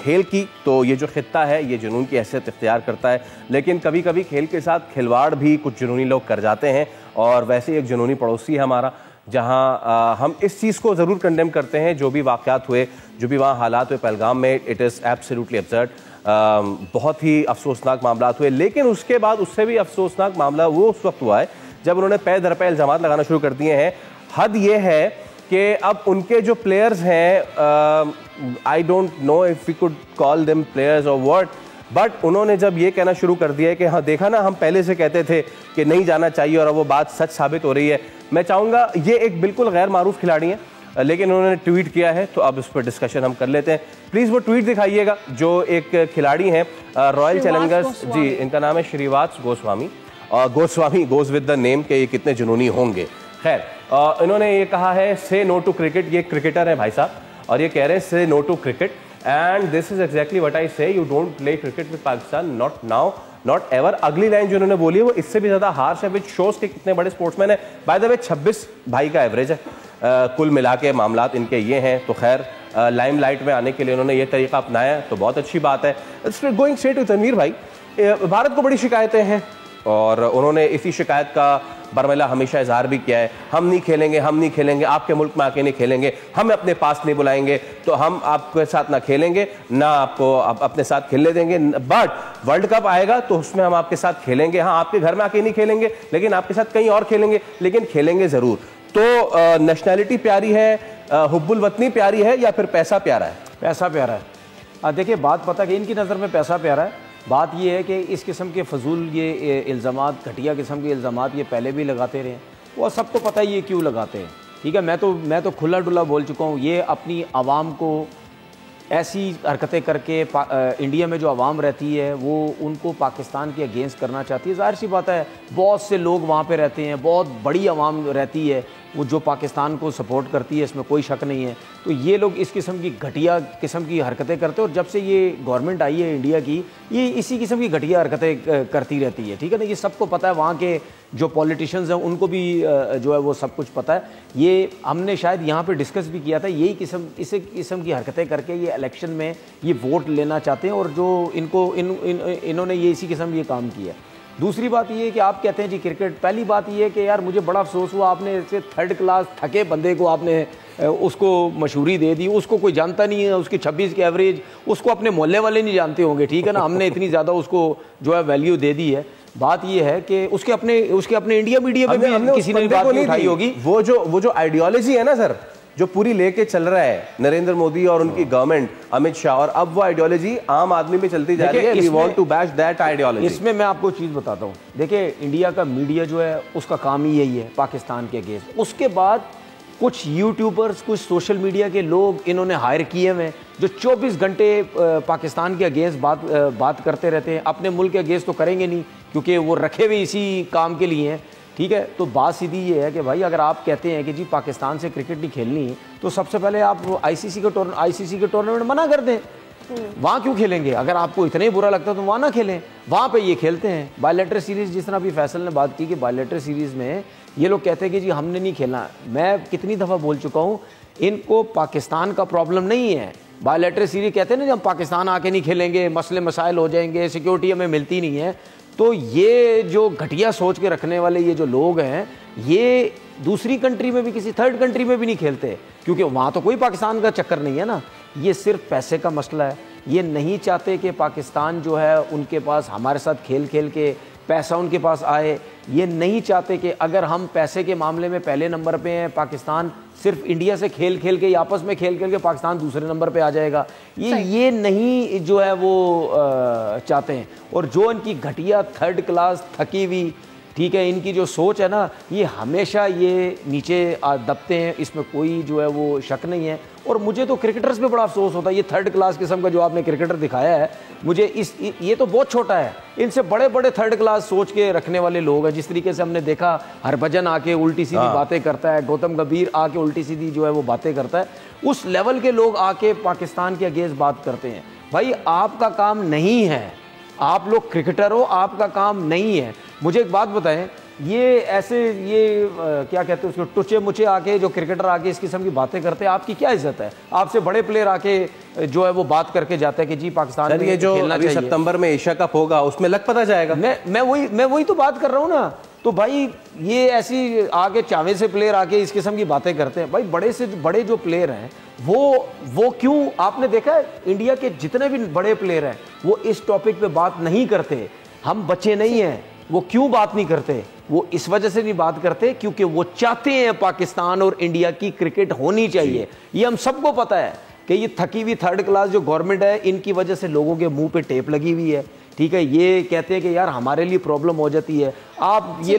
खेल की, तो ये जो खित्ता है ये जुनून की हैसियत इख्तियार करता है, लेकिन कभी कभी खेल के साथ खिलवाड़ भी कुछ जुनूनी लोग कर जाते हैं। और वैसे एक जुनूनी पड़ोसी है हमारा, जहां हम इस चीज़ को ज़रूर कंडेम करते हैं, जो भी वाक़यात हुए, जो भी वहाँ हालात हुए पहलगाम में, इट इज़ एब्सोल्युटली अब्सर्ड। बहुत ही अफसोसनाक मामला हुए, लेकिन उसके बाद उससे भी अफसोसनाक मामला वो उस वक्त हुआ है जब उन्होंने पै दर पे इल्ज़ामात लगाना शुरू कर दिए हैं। हद ये है कि अब उनके जो प्लेयर्स हैं, I don't know if we could call them players और व्हाट, बट उन्होंने जब ये कहना शुरू कर दिया है कि हाँ देखा ना, हम पहले से कहते थे कि नहीं जाना चाहिए और अब वो बात सच साबित हो रही है। मैं चाहूँगा, ये एक बिल्कुल गैर मारूफ खिलाड़ी हैं, लेकिन उन्होंने ट्वीट किया है, तो अब इस पर डिस्कशन हम कर लेते हैं। प्लीज़ वो ट्वीट दिखाइएगा। जो एक खिलाड़ी हैं रॉयल चैलेंजर्स, जी इनका नाम है श्रीवास गोस्वामी, और Goswami goes with the name के ये कितने जुनूनी होंगे। खैर, इन्होंने ये कहा है से नो टू क्रिकेट। ये क्रिकेटर है भाई साहब, और ये कह रहे हैं say no to cricket, and this is exactly what I say, you don't play cricket with Pakistan, not now, not ever. अगली लाइन जो उन्होंने बोली है वो इससे भी ज्यादा हार्श है, विच शोज के कितने बड़े स्पोर्ट्समैन है। बाय द वे 26 भाई का एवरेज है, कुल मिला के मामलात इनके ये हैं। तो खैर, लाइमलाइट में आने के लिए उन्होंने ये तरीका अपनाया, तो बहुत अच्छी बात है। गोइंग स्ट्रेट टू तनवीर भाई, भारत को बड़ी शिकायतें हैं और उन्होंने इसी शिकायत का बरमला हमेशा इजहार भी किया है, हम नहीं खेलेंगे, हम नहीं खेलेंगे, आपके मुल्क में आके नहीं खेलेंगे, हम अपने पास नहीं बुलाएंगे, तो हम आपके साथ ना खेलेंगे ना आपको अपने साथ खेलने देंगे, बट वर्ल्ड कप आएगा तो उसमें हम आपके साथ खेलेंगे। हाँ, आपके घर में आके नहीं खेलेंगे, लेकिन आपके साथ कहीं और खेलेंगे, लेकिन खेलेंगे ज़रूर। तो नेशनैलिटी प्यारी है, हुब्बुल वतनी प्यारी है, या फिर पैसा प्यारा है? पैसा प्यारा है। देखिए, बात पता कि इनकी नज़र में पैसा प्यारा है। बात ये है कि इस किस्म के फजूल ये इल्ज़ामात, घटिया किस्म के इल्ज़ामात ये पहले भी लगाते रहे, और सबको पता है ये क्यों लगाते हैं। ठीक है, मैं तो खुला डुला बोल चुका हूँ। ये अपनी आवाम को ऐसी हरकतें करके इंडिया में जो आवाम रहती है वो उनको पाकिस्तान के अगेंस्ट करना चाहती है। ज़ाहिर सी बात है, बहुत से लोग वहाँ पे रहते हैं, बहुत बड़ी आवाम रहती है वो जो पाकिस्तान को सपोर्ट करती है, इसमें कोई शक नहीं है। तो ये लोग इस किस्म की घटिया किस्म की हरकतें करते हैं, और जब से ये गवर्नमेंट आई है इंडिया की, ये इसी किस्म की घटिया हरकतें करती रहती है। ठीक है ना, ये सबको पता है, वहाँ के जो पॉलिटिशियंस हैं उनको भी जो है वो सब कुछ पता है। ये हमने शायद यहाँ पे डिस्कस भी किया था, यही इसी किस्म की हरकतें करके ये इलेक्शन में ये वोट लेना चाहते हैं, और जो इन्होंने ये इसी किस्म ये काम किया। दूसरी बात ये है कि आप कहते हैं जी क्रिकेट, पहली बात ये है कि यार मुझे बड़ा अफसोस हुआ, आपने ऐसे थर्ड क्लास थके बंदे को आपने उसको मशहूरी दे दी, उसको कोई जानता नहीं है, उसकी 26 के एवरेज, उसको अपने मोहल्ले वाले नहीं जानते होंगे। ठीक है ना, हमने इतनी ज़्यादा उसको जो है वैल्यू दे दी है। बात ये है कि उसके अपने इंडिया मीडिया में भी किसी ने बात नहीं उठाई होगी। वो जो आइडियोलॉजी है ना सर, जो पूरी लेके चल रहा है नरेंद्र मोदी और उनकी गवर्नमेंट, अमित शाह, और अब वो आइडियोलॉजी आम आदमी में चलती जा रही है। We want to bash that ideology. इसमें मैं आपको चीज़ बताता हूँ। देखिए, इंडिया का मीडिया जो है उसका काम ही यही है पाकिस्तान के अगेंस्ट। उसके बाद कुछ यूट्यूबर्स, कुछ सोशल मीडिया के लोग इन्होंने हायर किए हुए हैं जो 24 घंटे पाकिस्तान के अगेंस्ट बात करते रहते हैं। अपने मुल्क के अगेंस्ट तो करेंगे नहीं, क्योंकि वो रखे हुए इसी काम के लिए हैं। ठीक है, तो बात सीधी ये है कि भाई अगर आप कहते हैं कि जी पाकिस्तान से क्रिकेट नहीं खेलनी, तो सबसे पहले आप आईसीसी के टूर्नामेंट मना कर दें। वहाँ क्यों खेलेंगे? अगर आपको इतना ही बुरा लगता है तो वहाँ ना खेलें, वहाँ पे ये खेलते हैं। बायलैटरल सीरीज़, जिस तरह अभी फैसल ने बात की कि बायलैटरल सीरीज़ में ये लोग कहते हैं कि जी हमने नहीं खेलना। मैं कितनी दफ़ा बोल चुका हूँ, इनको पाकिस्तान का प्रॉब्लम नहीं है। बायलैटरल सीरीज़ कहते हैं ना, जब पाकिस्तान आके नहीं खेलेंगे मसले मसाइल हो जाएंगे, सिक्योरिटी हमें मिलती नहीं है। तो ये जो घटिया सोच के रखने वाले ये जो लोग हैं, ये दूसरी कंट्री में भी, किसी थर्ड कंट्री में भी नहीं खेलते, क्योंकि वहाँ तो कोई पाकिस्तान का चक्कर नहीं है ना। ये सिर्फ पैसे का मसला है। ये नहीं चाहते कि पाकिस्तान जो है उनके पास हमारे साथ खेल खेल के पैसा उनके पास आए। ये नहीं चाहते कि अगर हम पैसे के मामले में पहले नंबर पे हैं, पाकिस्तान सिर्फ इंडिया से खेल खेल के, आपस में खेल खेल के पाकिस्तान दूसरे नंबर पे आ जाएगा। ये नहीं जो है वो चाहते हैं। और जो इनकी घटिया थर्ड क्लास थकी हुई, ठीक है, इनकी जो सोच है ना, ये हमेशा ये नीचे दबते हैं, इसमें कोई जो है वो शक नहीं है। और मुझे तो क्रिकेटर्स पे बड़ा अफसोस होता है। ये थर्ड क्लास किस्म का जो आपने क्रिकेटर दिखाया है, मुझे ये तो बहुत छोटा है। इनसे बड़े बड़े थर्ड क्लास सोच के रखने वाले लोग हैं। जिस तरीके से हमने देखा, हरभजन आके उल्टी सीधी बातें करता है, गौतम गंभीर आके उल्टी सीधी जो है वो बातें करता है, उस लेवल के लोग आके पाकिस्तान के अगेंस्ट बात करते हैं। भाई आपका काम नहीं है, आप लोग क्रिकेटर हो, आपका काम नहीं है। मुझे एक बात बताएं, ये ऐसे ये क्या कहते हैं उसको, टुचे मुचे आके जो क्रिकेटर आके इस किस्म की बातें करते हैं, आपकी क्या इज्जत है? आपसे बड़े प्लेयर आके जो है वो बात करके जाते हैं कि जी पाकिस्तान में ये जो खेलना अभी चाहिए। सितंबर में एशिया कप होगा उसमें लग पता जाएगा। मैं वही तो बात कर रहा हूँ ना। तो भाई ये ऐसी आगे चावे से प्लेयर आके इस किस्म की बातें करते हैं। भाई बड़े से बड़े जो प्लेयर हैं वो क्यों, आपने देखा है इंडिया के जितने भी बड़े प्लेयर हैं वो इस टॉपिक पे बात नहीं करते। हम बच्चे नहीं हैं, वो क्यों बात नहीं करते? वो इस वजह से नहीं बात करते क्योंकि वो चाहते हैं पाकिस्तान और इंडिया की क्रिकेट होनी चाहिए। ये हम सबको पता है कि ये थकी हुई थर्ड क्लास जो गवर्नमेंट है, इनकी वजह से लोगों के मुंह पे टेप लगी हुई है। ठीक है, ये कहते हैं कि यार हमारे लिए प्रॉब्लम हो जाती है। आप ये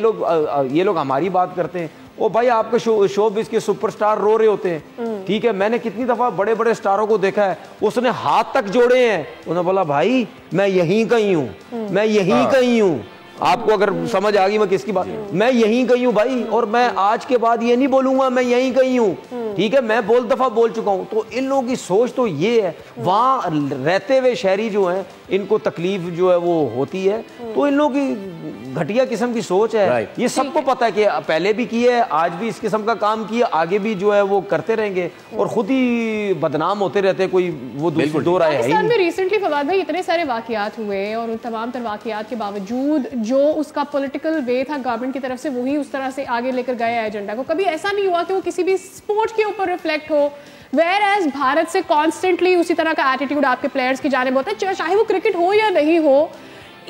लोग हमारी बात करते हैं। ओ भाई आपके शोबिज़ के सुपरस्टार रो रहे होते हैं। ठीक है, मैंने कितनी दफा बड़े बड़े स्टारों को देखा है, उसने हाथ तक जोड़े हैं, उन्होंने बोला भाई मैं यहीं कहीं हूँ, मैं यहीं कहीं हूँ। आपको अगर समझ आ गई मैं किसकी बात, मैं यहीं कहीं हूँ भाई, और मैं आज के बाद ये नहीं बोलूंगा मैं यहीं कहीं हूँ। ठीक है, मैं बहुत दफा बोल चुका हूँ। तो इन लोगों की सोच तो ये है, वहाँ रहते हुए शहरी जो हैं इनको तकलीफ जो है वो होती है। तो इन लोगों की घटिया किस्म की सोच है। ये सबको पता है कि पहले भी की है, आज भी इस किस्म का काम किया, आगे भी जो है वो करते रहेंगे और खुद ही बदनाम होते रहते। कोई वो दो राय है। पाकिस्तान में रिसेंटली फवाद भाई इतने सारे वाकयात हुए और उन तमाम तर वाकयात के बावजूद जो उसका पॉलिटिकल वे था गवर्नमेंट की तरफ से, वही उस तरह से आगे लेकर गया एजेंडा को। कभी ऐसा नहीं हुआ कि वो किसी भी स्पोर्ट के ऊपर रिफ्लेक्ट हो। Whereas भारत से कॉन्स्टेंटली उसी तरह का एटीट्यूड आपके प्लेयर्स की जानिब होता है, चाहे वो क्रिकेट हो या नहीं हो।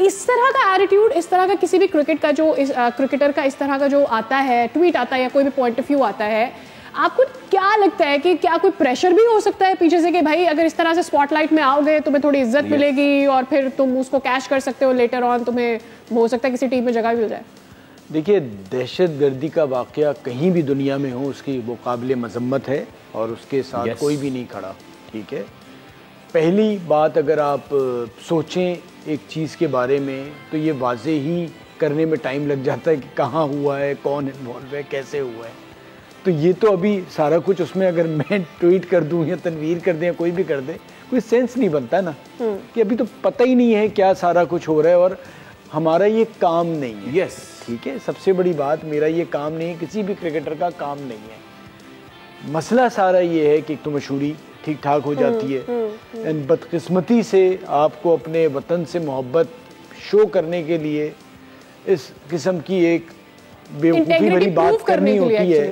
इस तरह का एटीट्यूड, इस तरह का किसी भी क्रिकेटर का इस तरह का जो आता है, ट्वीट आता है या कोई भी पॉइंट ऑफ व्यू आता है, आपको क्या लगता है कि क्या कोई प्रेशर भी हो सकता है पीछे से कि भाई अगर इस तरह से स्पॉटलाइट में आओगे तुम्हें थोड़ी इज्जत मिलेगी और फिर तुम उसको कैश कर सकते हो लेटर ऑन, तुम्हें हो सकता है किसी टीम में जगह भी हो जाए? देखिए, दहशतगर्दी का वाक़या कहीं भी दुनिया में हो उसकी वो काबिल मज़म्मत है और उसके साथ कोई भी नहीं खड़ा। ठीक है, पहली बात अगर आप सोचें एक चीज़ के बारे में तो ये वाज़े ही करने में टाइम लग जाता है कि कहाँ हुआ है, कौन इन्वॉल्व है, कैसे हुआ है। तो ये तो अभी सारा कुछ उसमें अगर मैं ट्वीट कर दूं या तनवीर कर दें या कोई भी कर दे, कोई सेंस नहीं बनता ना कि अभी तो पता ही नहीं है क्या सारा कुछ हो रहा है और हमारा ये काम नहीं है। यस, ठीक है, सबसे बड़ी बात, मेरा ये काम नहीं है, किसी भी क्रिकेटर का काम नहीं है। मसला सारा ये है कि एक तो मशहूरी ठीक ठाक हो जाती है एंड बदकिस्मती से आपको अपने वतन से मोहब्बत शो करने के लिए इस किस्म की एक बेवकूफ़ी भरी बात करनी होती है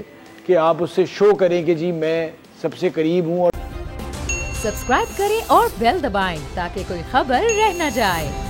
कि आप उससे शो करें कि जी मैं सबसे करीब हूँ। और सब्सक्राइब करें और बेल दबाएं ताकि कोई खबर रह न जाए।